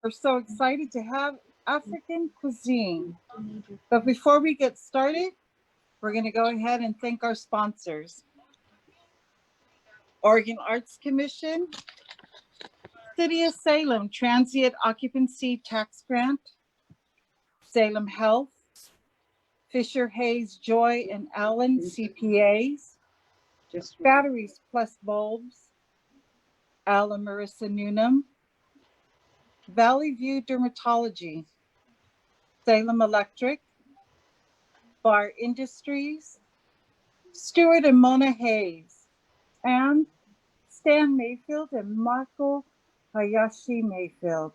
We're so excited to have African cuisine. But before we get started, we're going to go ahead and thank our sponsors. Oregon Arts Commission, City of Salem Transient Occupancy Tax Grant, Salem Health, Fisher Hayes Joy and Allen CPAs, Batteries Plus Bulbs, Ala Marissa Newnham, Valley View Dermatology, Salem Electric, Bar Industries, Stuart and Mona Hayes, and Stan Mayfield and Marco Hayashi Mayfield.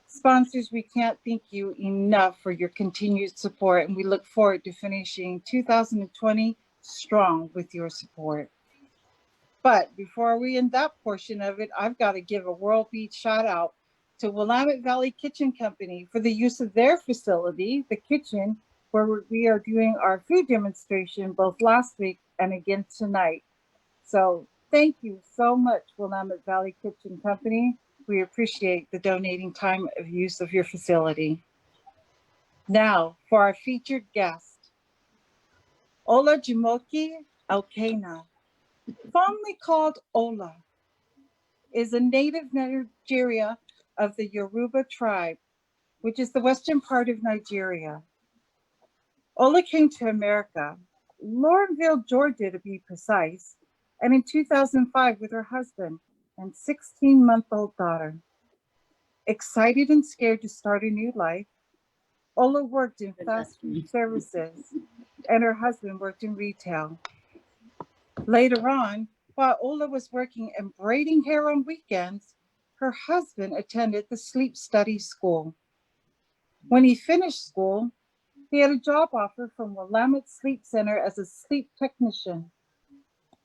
Sponsors, we can't thank you enough for your continued support, and we look forward to finishing 2020 strong with your support. But before we end that portion of it, I've got to give a World Beat shout out to Willamette Valley Kitchen Company for the use of their facility, the kitchen, where we are doing our food demonstration both last week and again tonight. So thank you so much, Willamette Valley Kitchen Company. We appreciate the donating time of use of your facility. Now for our featured guest, Ola Elkanah, fondly called Ola, is a native Nigeria of the Yoruba tribe, which is the western part of Nigeria. Ola came to America, Lawrenceville, Georgia to be precise, and in 2005 with her husband and 16-month-old daughter. Excited and scared to start a new life, Ola worked in fast food services and her husband worked in retail. Later on, while Ola was working and braiding hair on weekends, her husband attended the sleep study school. When he finished school, he had a job offer from Willamette Sleep Center as a sleep technician.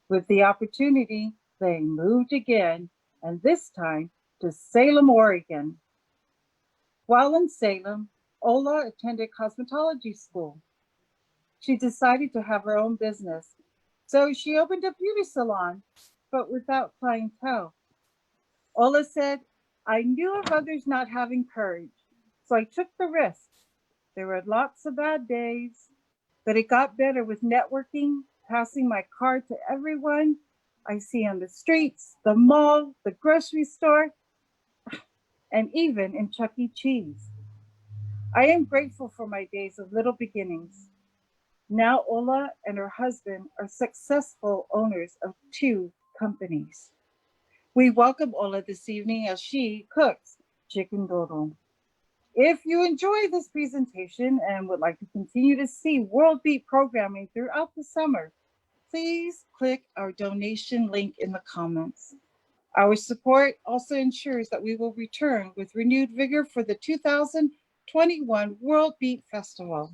With the opportunity, they moved again, and this time to Salem, Oregon. While in Salem, Ola attended cosmetology school. She decided to have her own business, so she opened a beauty salon, but without clientele. Ola said, "I knew of others not having courage, so I took the risk. There were lots of bad days, but it got better with networking, passing my card to everyone I see on the streets, the mall, the grocery store, and even in Chuck E. Cheese. I am grateful for my days of little beginnings. Now Ola and her husband are successful owners of 2 companies. We welcome Ola this evening as she cooks Chicken-dodo. If you enjoy this presentation and would like to continue to see World Beat programming throughout the summer, please click our donation link in the comments. Our support also ensures that we will return with renewed vigor for the 2021 World Beat Festival.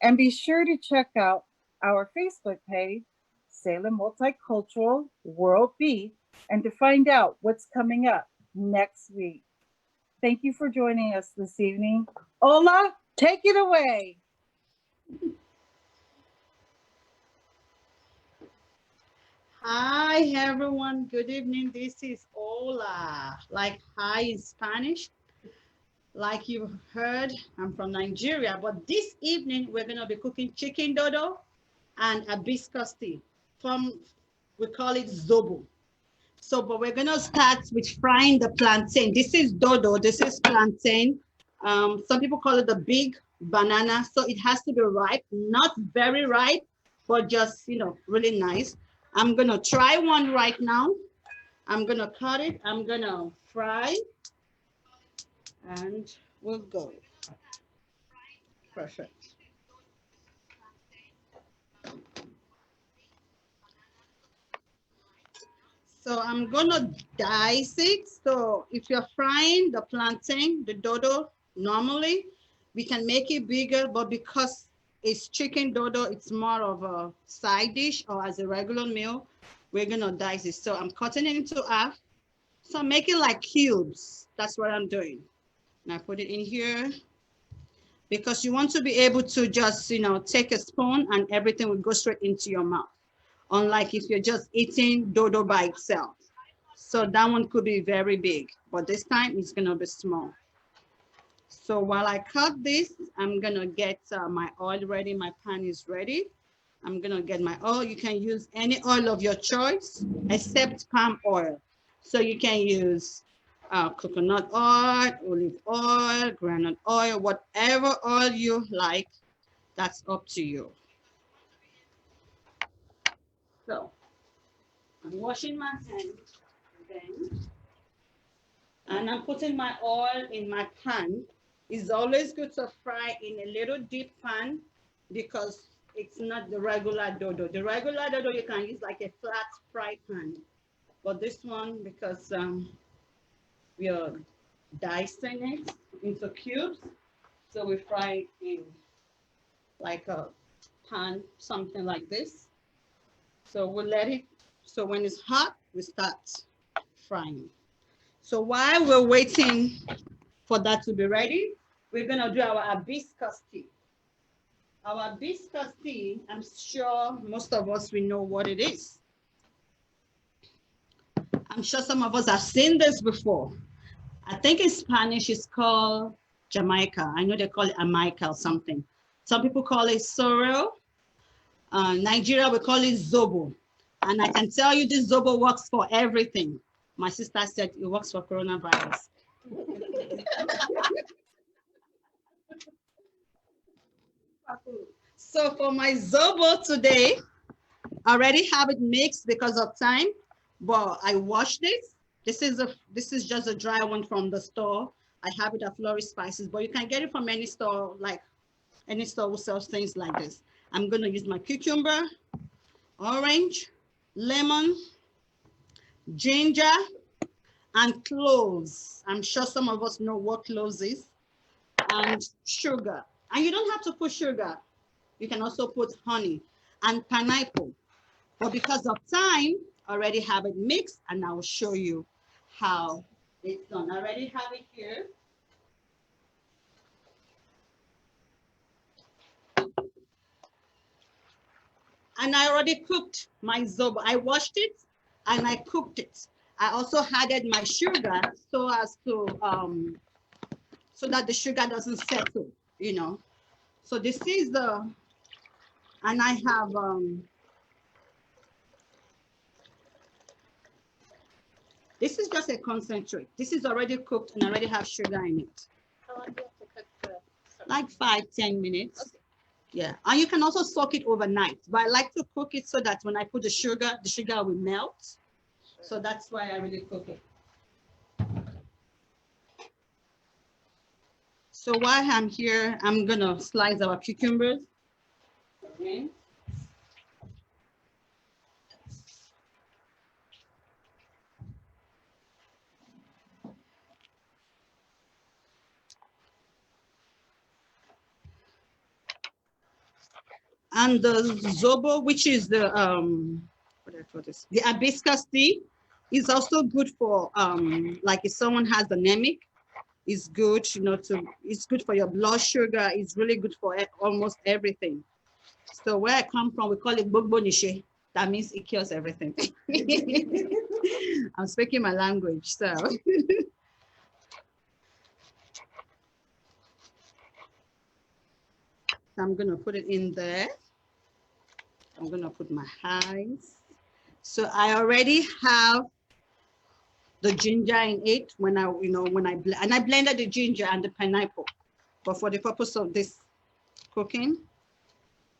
And be sure to check out our Facebook page, Salem Multicultural World Beat, and to find out what's coming up next week. Thank you for joining us this evening. Ola, take it away. Hi, everyone. Good evening. This is Ola. Like hi in Spanish. Like you heard, I'm from Nigeria, but this evening we're going to be cooking chicken-dodo and hibiscus tea. We call it zobo. So, but we're going to start with frying the plantain. This is dodo. This is plantain. Some people call it the big banana. So it has to be ripe, not very ripe, but just, really nice. I'm going to try one right now. I'm going to cut it. I'm going to fry. And we'll go. Perfect. So I'm gonna dice it. So if you're frying the plantain, the dodo, normally we can make it bigger, but because it's chicken-dodo, it's more of a side dish or as a regular meal, we're gonna dice it. So I'm cutting it into half. So I'm making like cubes. That's what I'm doing. And I put it in here because you want to be able to just, take a spoon and everything will go straight into your mouth. Unlike if you're just eating dodo by itself. So that one could be very big, but this time it's gonna be small. So while I cut this, I'm gonna get my oil ready. My pan is ready. I'm gonna get my oil. You can use any oil of your choice except palm oil. So you can use coconut oil, olive oil, granite oil, whatever oil you like, that's up to you. So I'm washing my hands again, and I'm putting my oil in my pan. It's always good to fry in a little deep pan because it's not the regular dodo. The regular dodo you can use like a flat fry pan, but this one, because we are dicing it into cubes, so we fry it in like a pan, something like this. So we'll let it, so when it's hot, we start frying. So while we're waiting for that to be ready, we're gonna do our hibiscus tea. Our hibiscus tea, I'm sure most of us will know what it is. I'm sure some of us have seen this before. I think in Spanish it's called Jamaica. I know they call it Jamaica or something. Some people call it sorrel. Nigeria, we call it zobo. And I can tell you this zobo works for everything. My sister said it works for coronavirus. So for my zobo today, I already have it mixed because of time, but I washed it. This is just a dry one from the store. I have it at Flourish Spices, but you can get it from any store, like any store who sells things like this. I'm gonna use my cucumber, orange, lemon, ginger, and cloves. I'm sure some of us know what cloves is, and sugar. And you don't have to put sugar. You can also put honey and pineapple. But because of time, I already have it mixed, and I will show you how it's done. I already have it here. And I already cooked my zobo. I washed it and I cooked it. I also added my sugar so as to so that the sugar doesn't settle, you know. So this is the, and I have this is just a concentrate. This is already cooked and I already have sugar in it. How long do you have to cook the Like 5-10 minutes. Okay. Yeah, and you can also soak it overnight. But I like to cook it so that when I put the sugar will melt. So that's why I really cook it. So while I'm here, I'm gonna slice our cucumbers. Okay. And the zobo, which is the what do I call this? The hibiscus tea, is also good for like if someone has anemic, it's good, you know, it's good for your blood sugar. It's really good for almost everything. So where I come from, we call it bogbonishe. That means it cures everything. I'm speaking my language, so. I'm gonna put it in there. I'm gonna put my eyes. So I already have the ginger in it when I blended the ginger and the pineapple. But for the purpose of this cooking,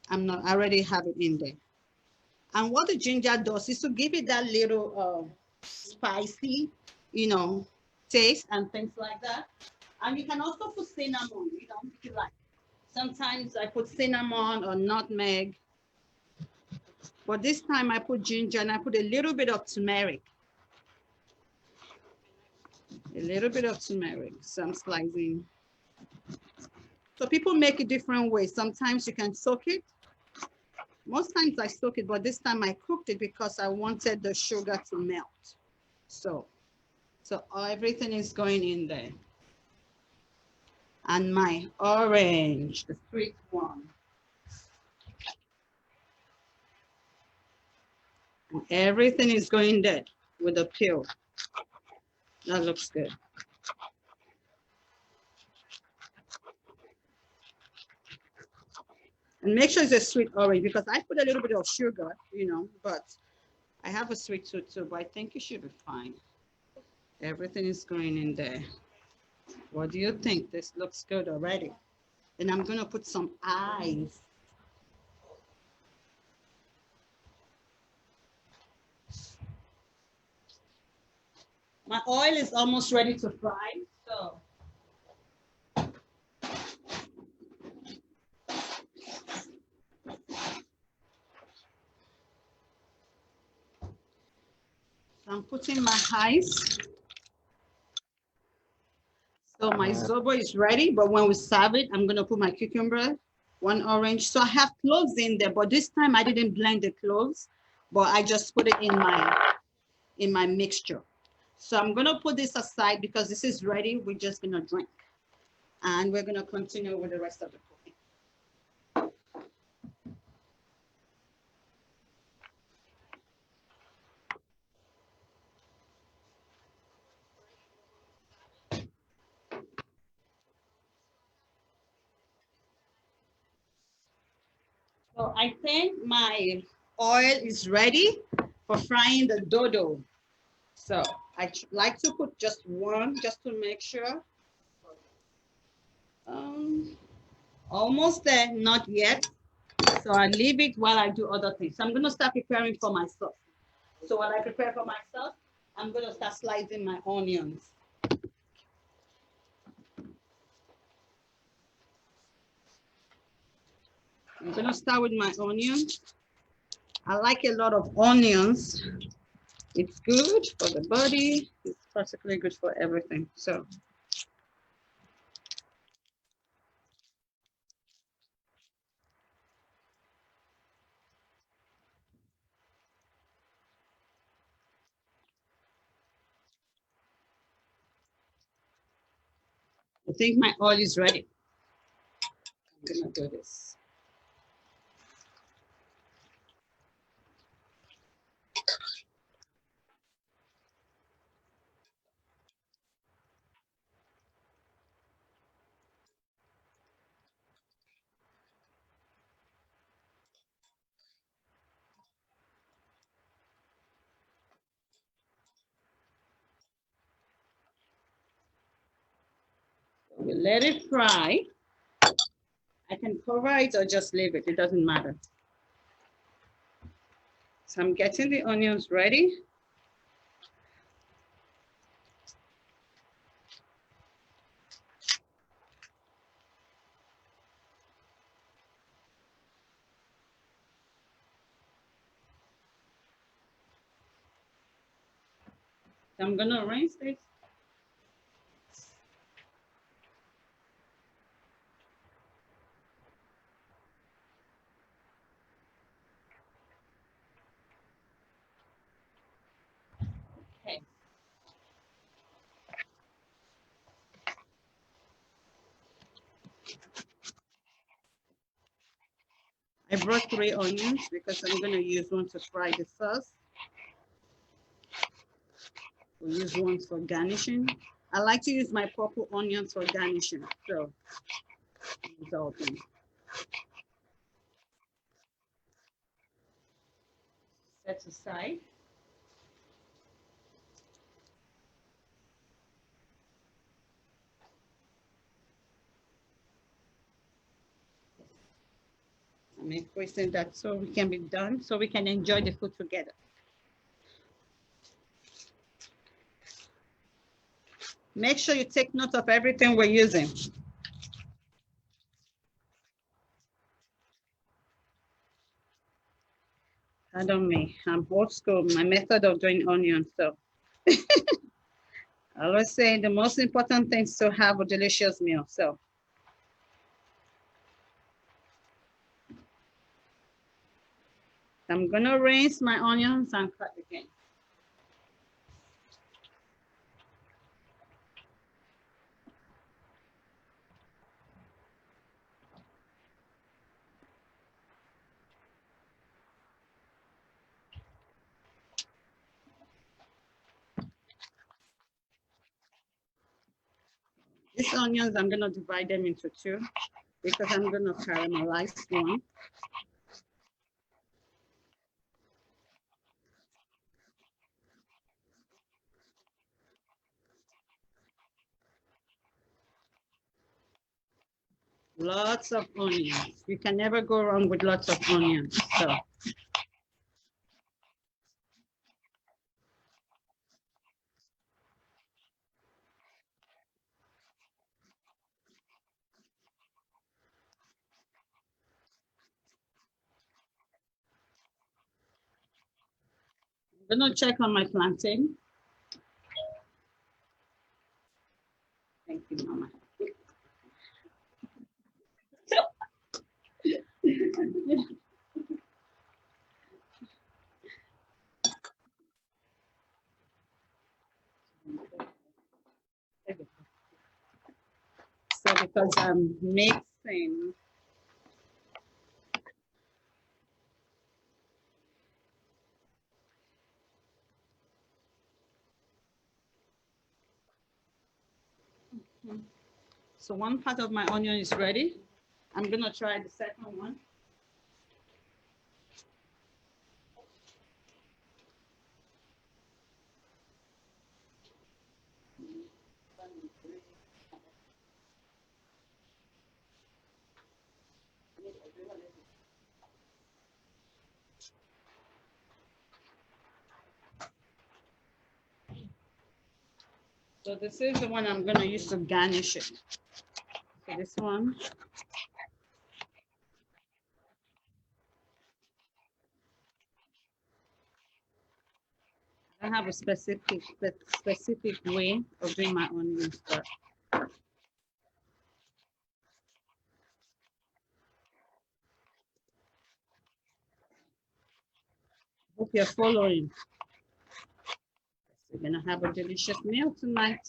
I already have it in there. And what the ginger does is to give it that little spicy, you know, taste and things like that. And you can also put cinnamon, you know, if you like. Sometimes I put cinnamon or nutmeg. But this time I put ginger and I put a little bit of turmeric. A little bit of turmeric. So I'm slicing. So people make it different ways. Sometimes you can soak it. Most times I soak it, but this time I cooked it because I wanted the sugar to melt. So everything is going in there. And my orange, the sweet one. And everything is going there with the peel. That looks good. And make sure it's a sweet orange because I put a little bit of sugar, you know, but I have a sweet tooth too, but I think it should be fine. Everything is going in there. What do you think? This looks good already. And I'm gonna put some eyes. My oil is almost ready to fry, so. I'm putting my eyes. So my zobo is ready, but when we serve it, I'm gonna put my cucumber, one orange. So I have cloves in there, but this time I didn't blend the cloves, but I just put it in my mixture. So I'm gonna put this aside because this is ready. We're just gonna drink, and we're gonna continue with the rest of the cooking. So I think my oil is ready for frying the dodo. So I like to put just one, just to make sure. Almost there, not yet. So I leave it while I do other things. So I'm gonna start preparing for my sauce. So while I prepare for my sauce, I'm gonna start slicing my onions. I'm gonna start with my onions. I like a lot of onions. It's good for the body. It's particularly good for everything. So I think my oil is ready. I'm gonna do this. We let it fry. I can cover it or just leave it. It doesn't matter. So I'm getting the onions ready. I'm gonna rinse this. Okay. I brought 3 onions because I'm gonna use one to fry the sauce. We'll use one for garnishing. I like to use my purple onions for garnishing. So use all of them. Set aside. I'm increasing that so we can be done, so we can enjoy the food together. Make sure you take note of everything we're using. Pardon me, I'm old school, my method of doing onions. So I always say the most important thing is to have a delicious meal. So I'm gonna rinse my onions and cut again. These onions, I'm gonna divide them into two because I'm gonna caramelize one. Lots of onions. You can never go wrong with lots of onions. So I'm gonna check on my plantain. Thank you, Mama. So because I'm mixing, so one part of my onion is ready. I'm gonna try the second one. So this is the one I'm gonna use to garnish it. So this one. I have a specific way of doing my onions, but hope you're following. We're gonna have a delicious meal tonight.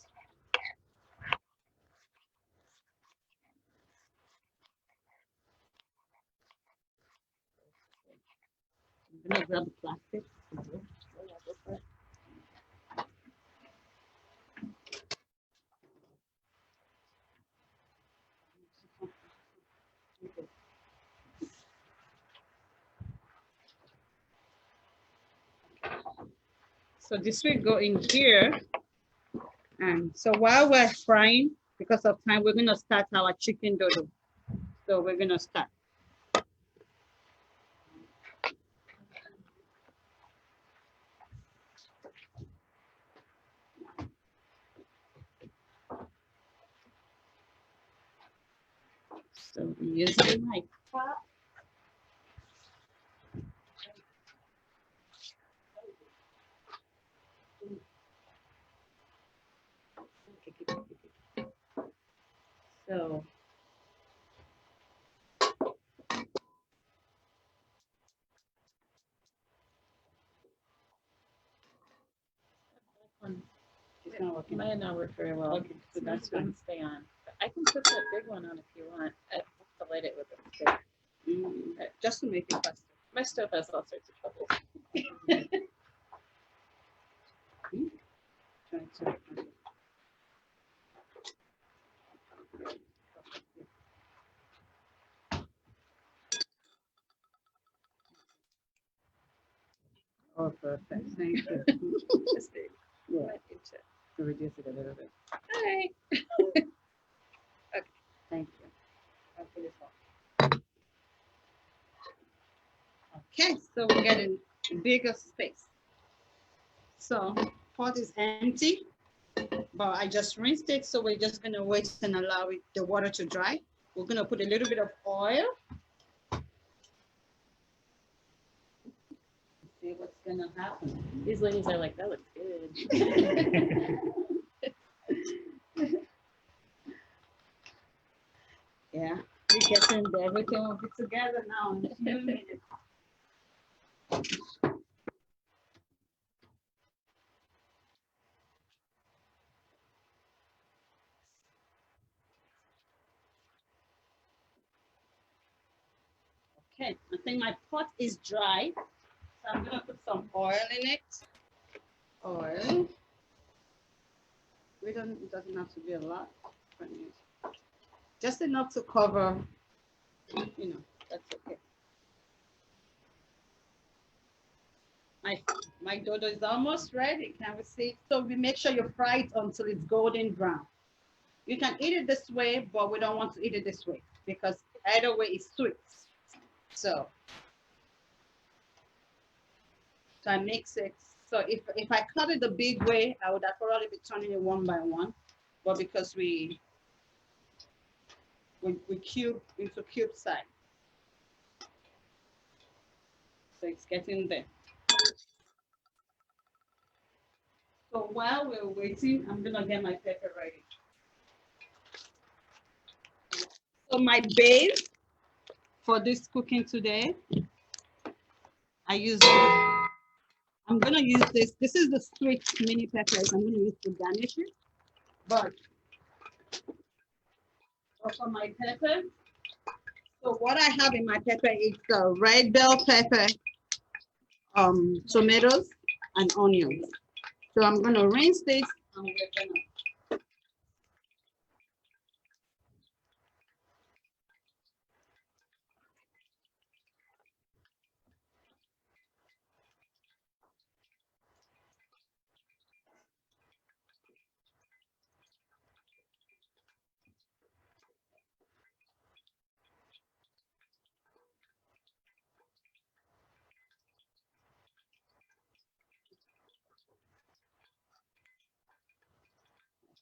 I'm gonna grab the plastic. So this will go in here. And so while we're frying, because of time, we're gonna start our chicken dodo. So we're gonna start. So using my pot. So it's not working. Might not work very well. Okay, So that's going to stay on. But I can put that big one on if you want. I have to light it with a stick. Just to make it faster. My stove has all sorts of trouble. Try to- Oh, perfect. Thank you. This big. Yeah, Might pinch it. to reduce it a little bit. Hi. Thank you. I'll put this on. Okay, so we're getting bigger space. So pot is empty, but I just rinsed it. So we're just gonna wait and allow it, the water to dry. We're gonna put a little bit of oil. See what's gonna happen. These ladies are like, that looks good. Yeah, we getting there. Everything will be together now in a few minutes. Okay, I think my pot is dry. So I'm gonna put some oil in it. Oil. It doesn't have to be a lot. Just enough to cover, you know, that's okay. My dodo is almost ready. Can we see? So we make sure you fry it until it's golden brown. You can eat it this way, but we don't want to eat it this way because either way it's sweet. So I mix it. So if I cut it the big way, I would have probably be turning it one by one. But because we cube into cube size. So it's getting there. So while we're waiting, I'm gonna get my pepper ready. So my base for this cooking today, I'm gonna use this. This is the sweet mini peppers I'm gonna use to garnish it. But for my pepper, so what I have in my pepper is the red bell pepper, tomatoes, and onions. So I'm gonna rinse this and we're gonna.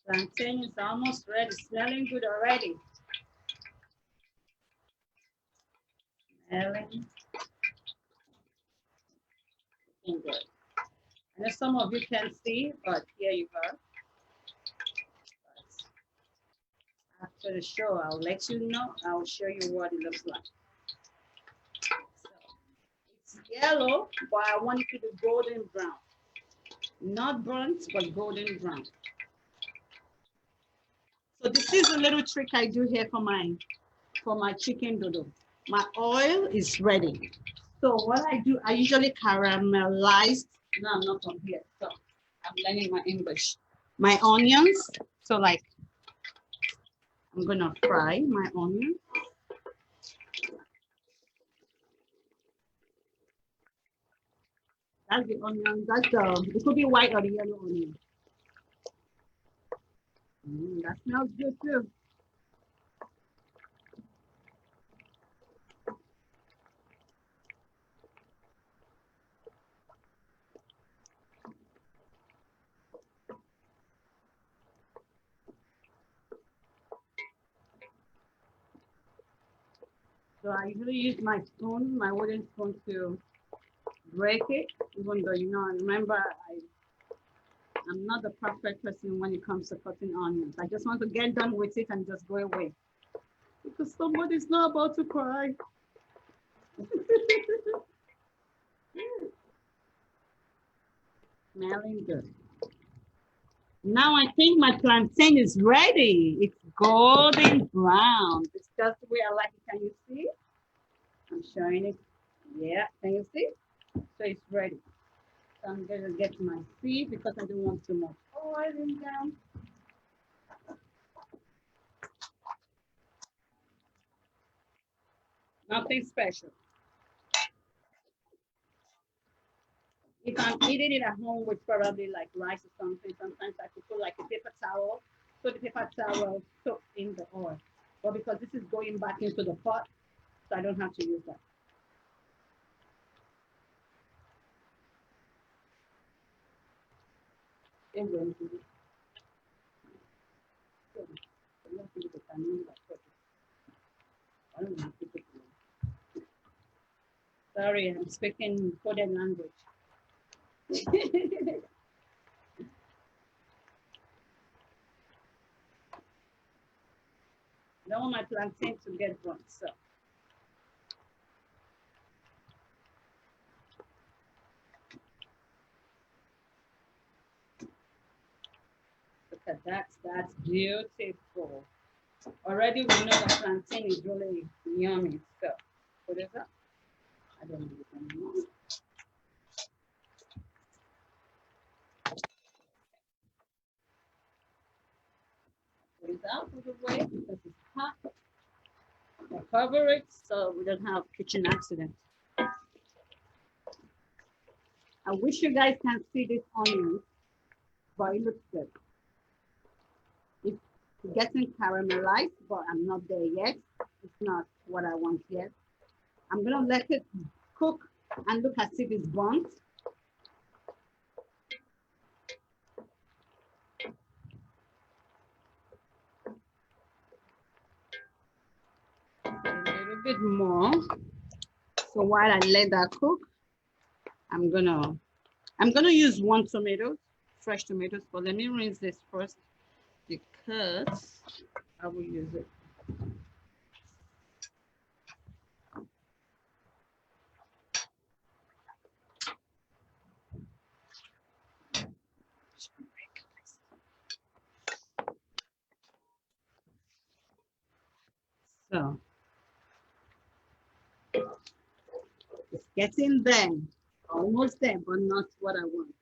Plantain is almost ready, smelling good already. Smelling good. I know some of you can see, but here you go. After the show, I'll let you know. I'll show you what it looks like. So, it's yellow, but I want it to be golden brown. Not burnt, but golden brown. So this is a little trick I do here for my chicken dodo. My oil is ready. So what I do, I usually caramelize. No, I'm not from here. So I'm learning my English. My onions. So like, I'm gonna fry my onion. That's the onion. It could be white or the yellow onion. That smells good too. So I usually use my spoon, my wooden spoon, to break it, even though, you know, remember, I'm not the perfect person when it comes to cutting onions. I just want to get done with it and just go away. Because somebody's not about to cry. Smelling good. Now I think my plantain is ready. It's golden brown. It's just the way I like it. Can you see? I'm showing it. Yeah, can you see? So it's ready. So I'm gonna get my seed because I don't want too much oil in them. Nothing special. If I'm eating it at home with probably like rice or something, sometimes I could put like a paper towel, put the paper towel soak in the oil. But because this is going back into the pot, so I don't have to use that. Sorry, I'm speaking coded language. I don't want my plantain to get burnt, so. Look at that, that's beautiful. Already we know that plantain is really yummy, so. What is that? I don't know anymore. Put it out of the way because it's hot. We'll cover it so we don't have kitchen accidents. I wish you guys can see this onion, but it looks good. It's getting caramelized, but I'm not there yet. It's not what I want yet. I'm gonna let it cook and look as if it's burnt. A little bit more. So while I let that cook, I'm gonna use 1 tomato, fresh tomatoes, but let me rinse this first because I will use it. So it's getting there, almost there, but not what I want.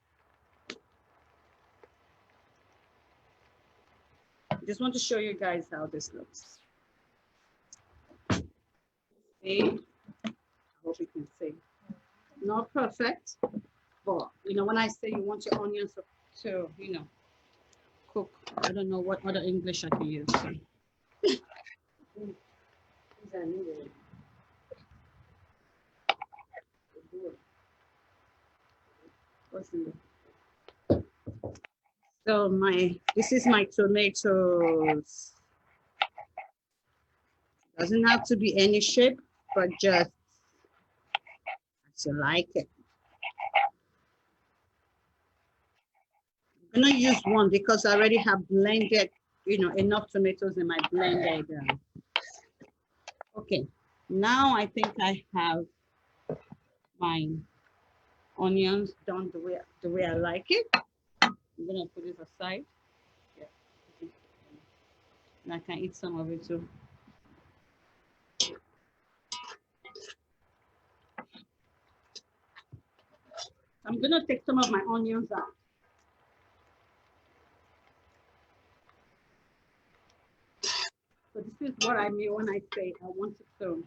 I just want to show you guys how this looks. See? I hope you can see. Not perfect, but you know, when I say you want your onions to you know, cook, I don't know what other English I can use. So. What's in there? So this is my tomatoes. Doesn't have to be any shape, but just as you like it. I'm gonna use 1 because I already have blended, you know, enough tomatoes in my blended. Okay, now I think I have my onions done the way I like it. I'm gonna put this aside. Yeah. And I can eat some of it too. I'm gonna take some of my onions out. So this is what I mean when I say I want it to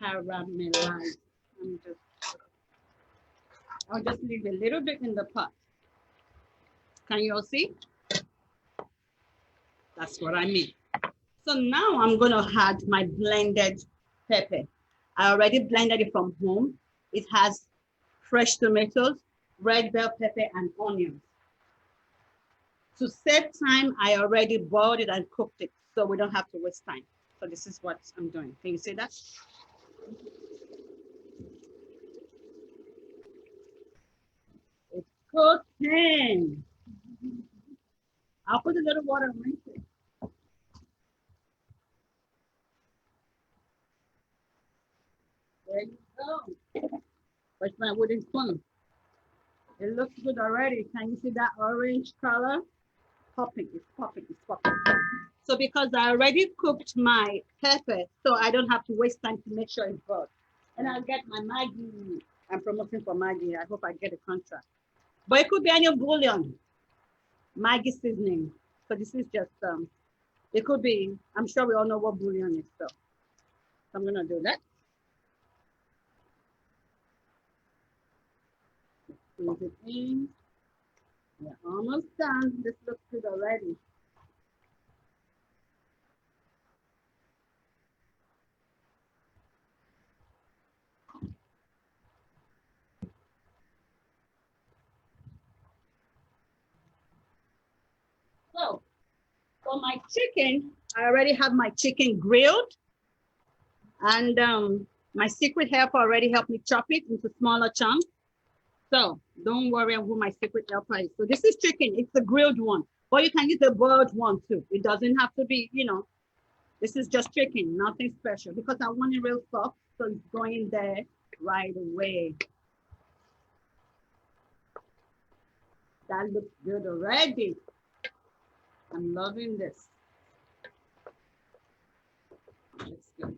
caramelize. I'll just leave a little bit in the pot. Can you all see? That's what I mean. So now I'm gonna add my blended pepper. I already blended it from home. It has fresh tomatoes, red bell pepper, and onions. To save time, I already boiled it and cooked it, so we don't have to waste time. So this is what I'm doing. Can you see that? It's cooking. I'll put a little water and rinse it. There you go. Where's my wooden spoon? It looks good already. Can you see that orange color? Popping, it's popping, it's popping. So because I already cooked my pepper, so I don't have to waste time to make sure it's good. And I'll get my Maggi. I'm promoting for Maggi. I hope I get a contract. But it could be any bouillon, Maggi seasoning. So this is just, it could be, I'm sure we all know what bouillon is. So I'm gonna do that. Squeeze it in. We're almost done. This looks good already. So for my chicken, I already have my chicken grilled, and my secret helper already helped me chop it into smaller chunks. So don't worry who my secret helper is. So this is chicken, it's the grilled one, but you can use the boiled one too. It doesn't have to be, you know, this is just chicken, nothing special, because I want it real soft, so it's going there right away. That looks good already. I'm loving this. Looks good.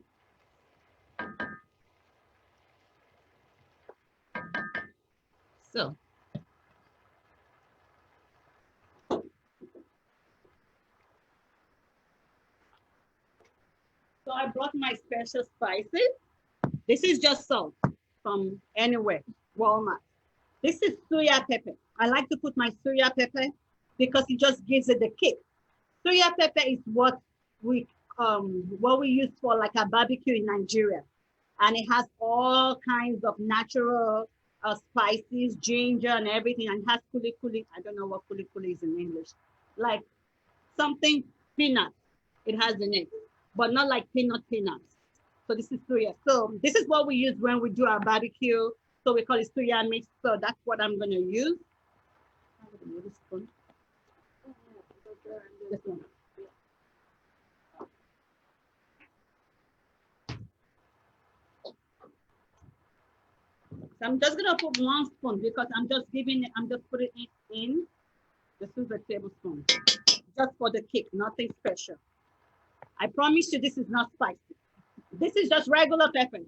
So So I brought my special spices. This is just salt from anywhere, Walmart. This is soya pepper. I like to put my soya pepper because it just gives it the kick. Soya pepper is what we use for like a barbecue in Nigeria, and it has all kinds of natural spices, ginger, and everything, and it has kuli kuli. I don't know what kuli kuli is in English, like something peanut. It has in it, but not like peanuts. So this is soya. So this is what we use when we do our barbecue. So we call it soya mix. So that's what I'm gonna use. This one. This one. So I'm just gonna put 1 spoon because I'm just putting it in. This is a tablespoon, just for the kick, nothing special. I promise you this is not spicy. This is just regular pepper,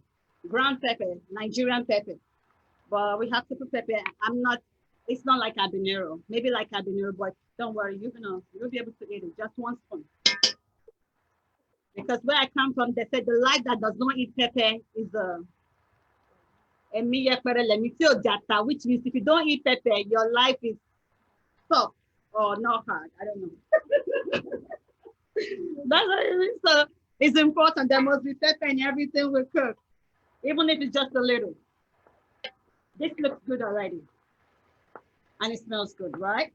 ground pepper, Nigerian pepper. But we have to put pepper. It's not like habanero, maybe like habanero, but don't worry, you'll be able to eat it, just 1 spoon. Because where I come from, they said the life that does not eat pepper is which means if you don't eat pepper, your life is soft or not hard. I don't know. That's what it means. So it's important. There must be pepper in everything we cook, even if it's just a little. This looks good already. And it smells good, right?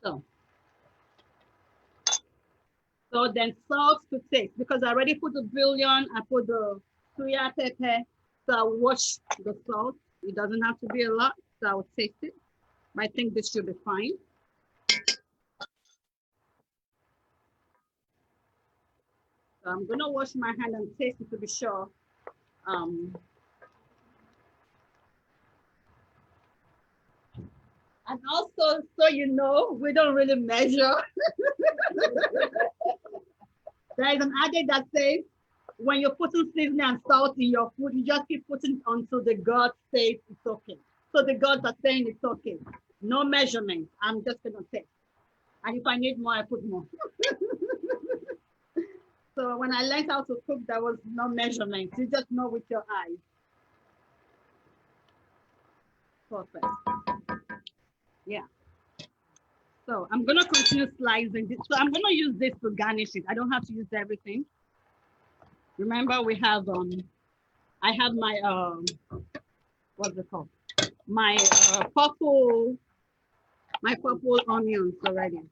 So then salt to taste, because I already put the bouillon, I put the soya pepper, so I'll wash the salt. It doesn't have to be a lot, so I'll taste it. I think this should be fine. So I'm gonna wash my hand and taste it to be sure. And also, so you know, we don't really measure. There is an adage that says, when you're putting seasoning and salt in your food, you just keep putting it until the God says it's okay. So the gods are saying it's okay. No measurement. I'm just gonna taste. And if I need more, I put more. So when I learned how to cook, there was no measurement. You just know with your eyes. Perfect. Yeah. So I'm gonna continue slicing this. So I'm gonna use this to garnish it. I don't have to use everything. Remember, we have I have my what's it called? My purple onions already.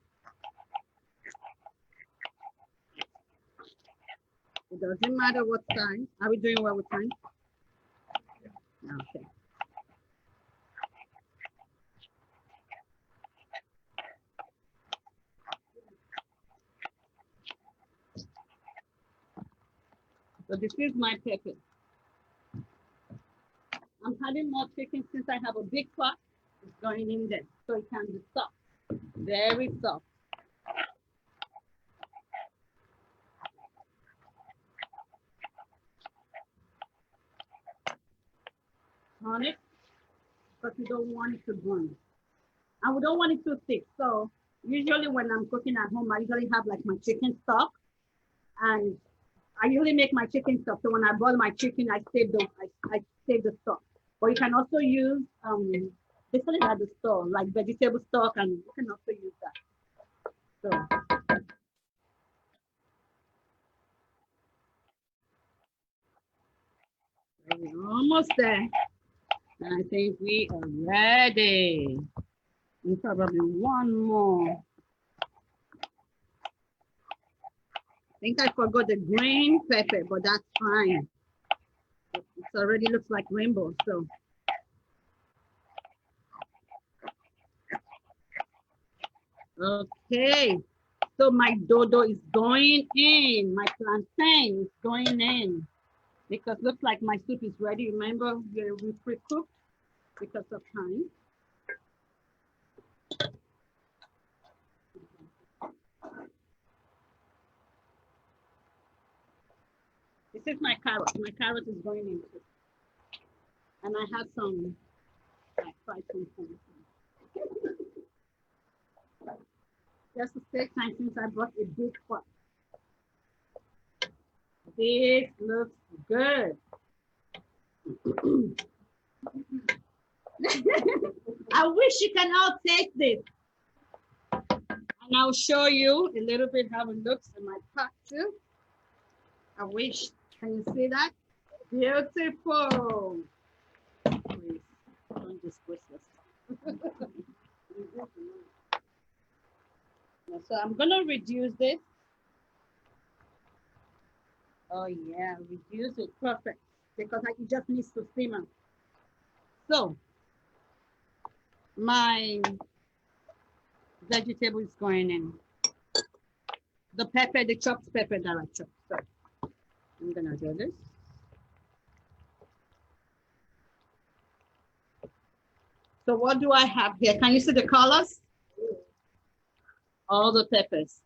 It doesn't matter what size. Are we doing well with time? Okay. So this is my pepper. I'm adding more chicken since I have a big pot. It's going in there, so it can be soft, very soft. On it, but we don't want it to burn. And we don't want it too thick. So usually when I'm cooking at home, I usually have like my chicken stock, and I usually make my chicken stock. So when I boil my chicken, I save the stock. But you can also use this one is at the store, like vegetable stock, and you can also use that. So we're almost there. I think we are ready. And probably one more. I think I forgot the green pepper, but that's fine. It already looks like rainbow, so. Okay, so my dodo is going in. My plantain is going in. Because looks like my soup is ready. Remember, we pre-cooked because of time. This is my carrot. My carrot is going in. And I have some like fried some. Just to save time since I brought a big pot. This looks good. I wish you can all taste this. And I'll show you a little bit how it looks in my pot too. I wish. Can you see that? Beautiful. Please, don't just push this. So I'm gonna reduce this. Oh yeah, reduce it, perfect. Because it just needs to simmer. So my vegetable is going in. The pepper, the chopped pepper that I chopped. So I'm gonna do this. So what do I have here? Can you see the colors? All the peppers.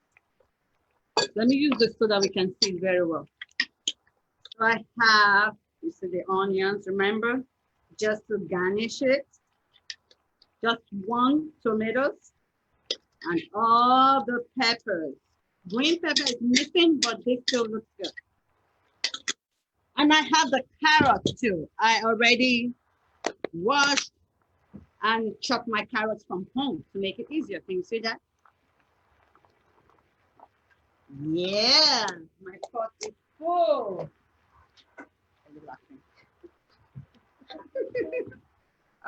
Let me use this so that we can see it very well. So I have, you see the onions, remember? Just to garnish it. Just 1 tomato and all the peppers. Green pepper is missing, but this still looks good. And I have the carrots too. I already washed and chopped my carrots from home to make it easier. Can you see that? Yeah, my pot is full. Are you laughing?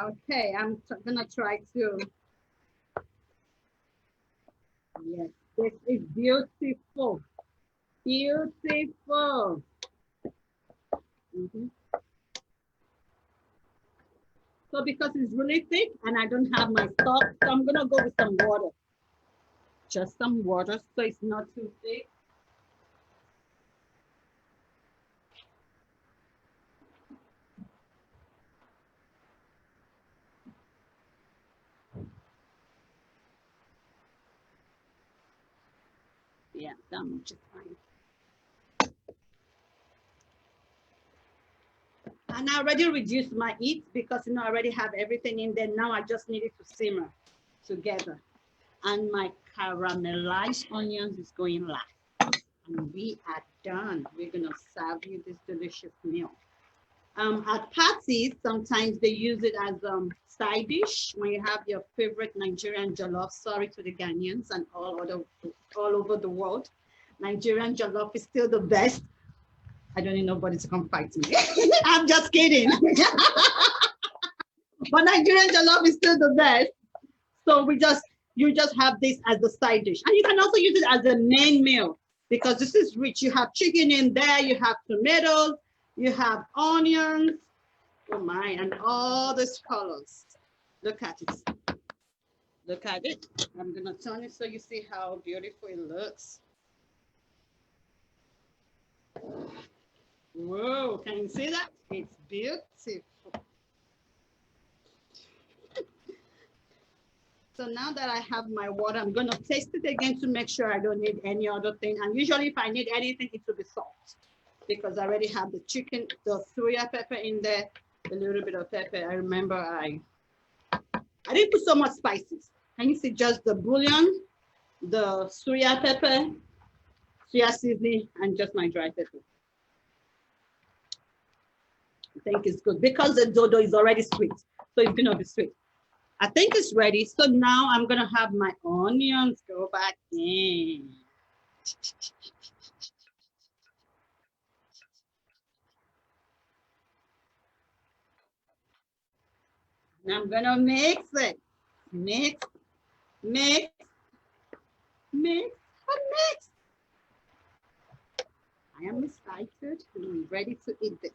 Okay, I'm gonna try to. Yes, this is beautiful. Beautiful. So because it's really thick and I don't have my stock, so I'm gonna go with some water. Just some water so it's not too thick. Yeah, that much is fine. And I already reduced my heat because I already have everything in there. Now I just need it to simmer together. And my caramelized onions is going last. And we are done. We're gonna serve you this delicious meal. At parties, sometimes they use it as side dish when you have your favorite Nigerian jollof. Sorry to the Ghanaians and all over the world. Nigerian jollof is still the best. I don't need nobody to come fight me. I'm just kidding. But Nigerian jollof is still the best. So you just have this as the side dish. And you can also use it as a main meal because this is rich. You have chicken in there, you have tomatoes, you have onions. Oh my, and all these colors. Look at it. Look at it. I'm gonna turn it so you see how beautiful it looks. Whoa, can you see that? It's beautiful. So now that I have my water, I'm gonna taste it again to make sure I don't need any other thing. And usually if I need anything, it will be salt because I already have the chicken, the soya pepper in there, a little bit of pepper. I remember I didn't put so much spices. Can you see just the bouillon, the soya pepper, soya seasoning, and just my dry pepper. I think it's good because the dodo is already sweet. So it's gonna be sweet. I think it's ready. So now I'm gonna have my onions go back in. And I'm gonna mix it. Mix, mix, mix, and mix. I am excited and I'm ready to eat this.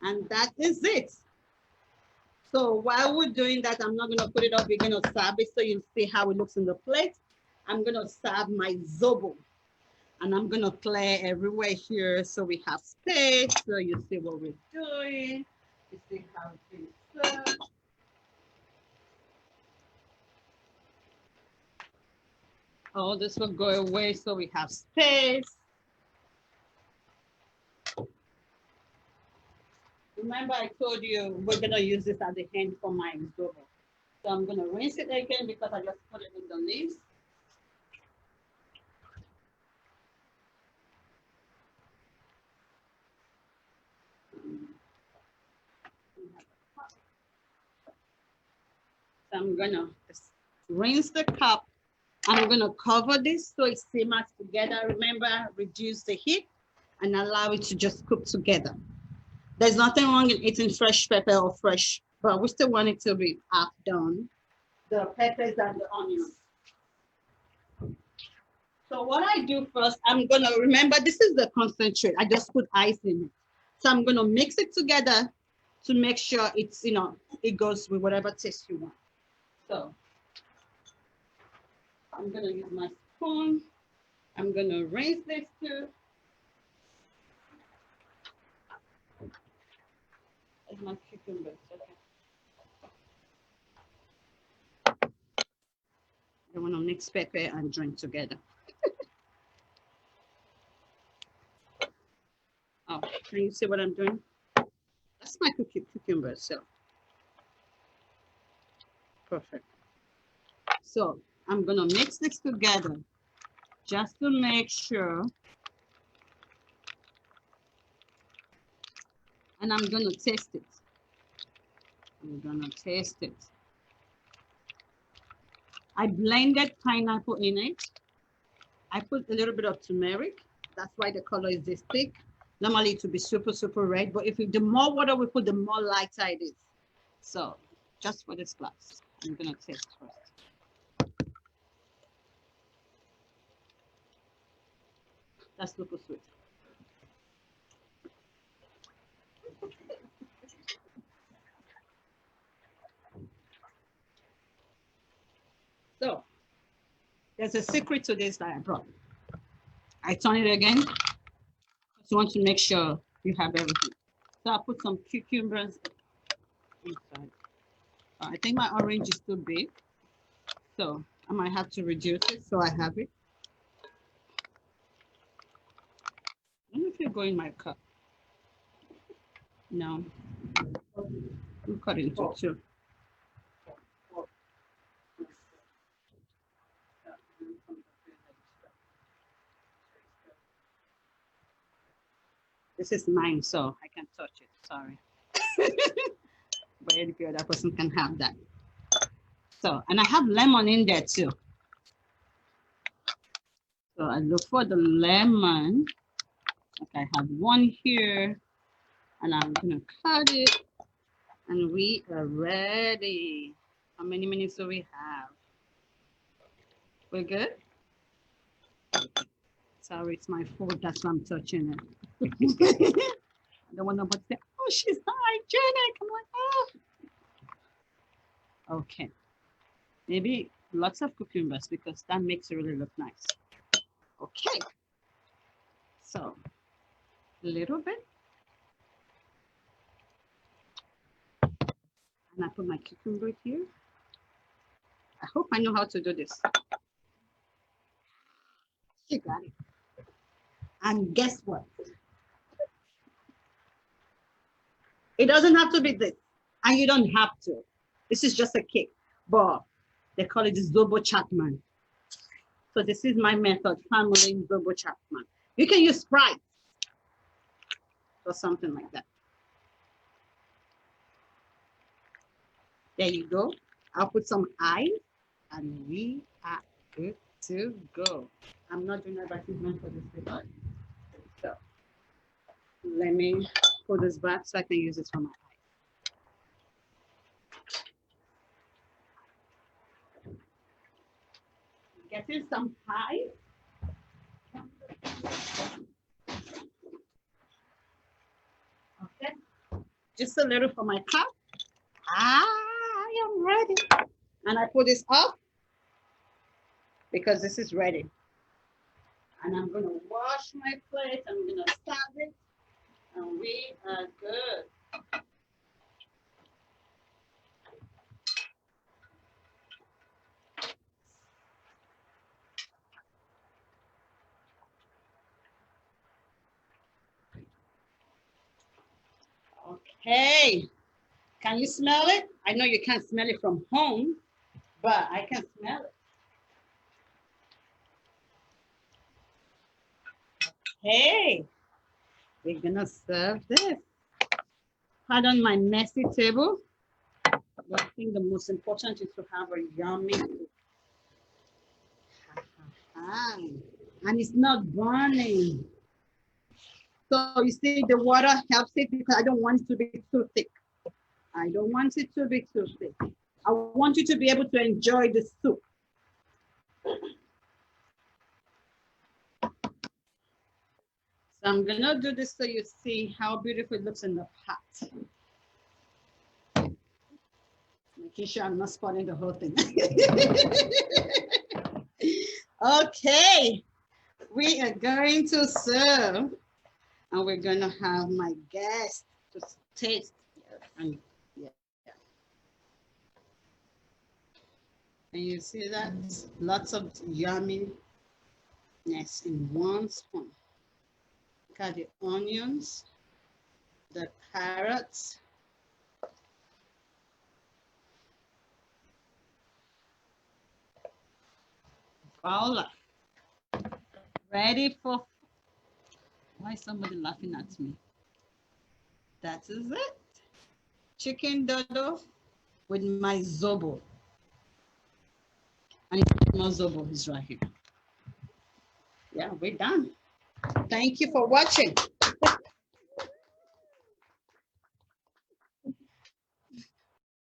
And that is it. So while we're doing that, I'm not gonna put it up, we're gonna serve it so you'll see how it looks in the plate. I'm gonna serve my zobo. And I'm gonna clear everywhere here so we have space, so you see what we're doing. You see how it's being served. Oh, this will go away so we have space. Remember I told you we're gonna use this at the end for my zobo. So I'm gonna rinse it again because I just put it in the leaves. I'm gonna rinse the cup. I'm gonna cover this so it simmers together. Remember, reduce the heat and allow it to just cook together. There's nothing wrong in eating fresh pepper or fresh, but we still want it to be half done. The peppers and the onions. So what I do first, I'm gonna remember this is the concentrate. I just put ice in it. So I'm gonna mix it together to make sure it's, it goes with whatever taste you want. So I'm gonna use my spoon. I'm gonna rinse this too. There's my cucumbers, okay. I wanna mix pepper and drink together. Oh, can you see what I'm doing? That's my cucumber, so. Perfect. So I'm gonna mix this together just to make sure. And I'm gonna taste it. I'm gonna taste it. I blended pineapple in it. I put a little bit of turmeric. That's why the color is this thick. Normally it would be super, super red, but if the more water we put, the more lighter it is. So just for this glass, I'm gonna taste first. That's super sweet. So there's a secret to this that I brought. I turn it again. Just want to make sure you have everything. So I put some cucumbers inside. I think my orange is too big, so I might have to reduce it so I have it. I don't know if you're going my cup. No. You cut it into two. This is mine, so I can touch it. Sorry. But the other person can have that. So, and I have lemon in there too. So I look for the lemon. Okay, I have one here, and I'm gonna cut it, and we are ready. How many minutes do we have? We're good? Sorry, it's my fault. That's why I'm touching it. I don't want nobody to say, oh, she's hygienic. I'm like, oh. Okay. Maybe lots of cucumbers because that makes it really look nice. Okay. So, a little bit. And I put my cucumber here. I hope I know how to do this. She got it. And guess what? It doesn't have to be this. And you don't have to. This is just a cake. But they call it the Zobo Chapman. So this is my method, family Zobo Chapman. You can use Sprite or something like that. There you go. I'll put some ice and we are good to go. I'm not doing advertisement for this paper. So let me put this back so I can use this for my eyes. Getting some pie. Okay, just a little for my cup. I am ready. And I put this up because this is ready. And I'm gonna wash my plate. I'm gonna serve it. And we are good. Okay. Can you smell it? I know you can't smell it from home, but I can smell it. Hey, we're gonna serve this. Pardon my messy table. But I think the most important is to have a yummy soup. And it's not burning. So you see, the water helps it because I don't want it to be too thick. I don't want it to be too thick. I want you to be able to enjoy the soup. So I'm gonna do this so you see how beautiful it looks in the pot. Making sure I'm not spoiling the whole thing. Okay, we are going to serve, and we're gonna have my guest to taste. And yeah. And you see that? Lots of yumminess in one spoon. Look at the onions, the carrots, voila. Ready for, why is somebody laughing at me? That is it. Chicken dodo with my zobo. And my zobo is right here. Yeah, we're done. Thank you for watching.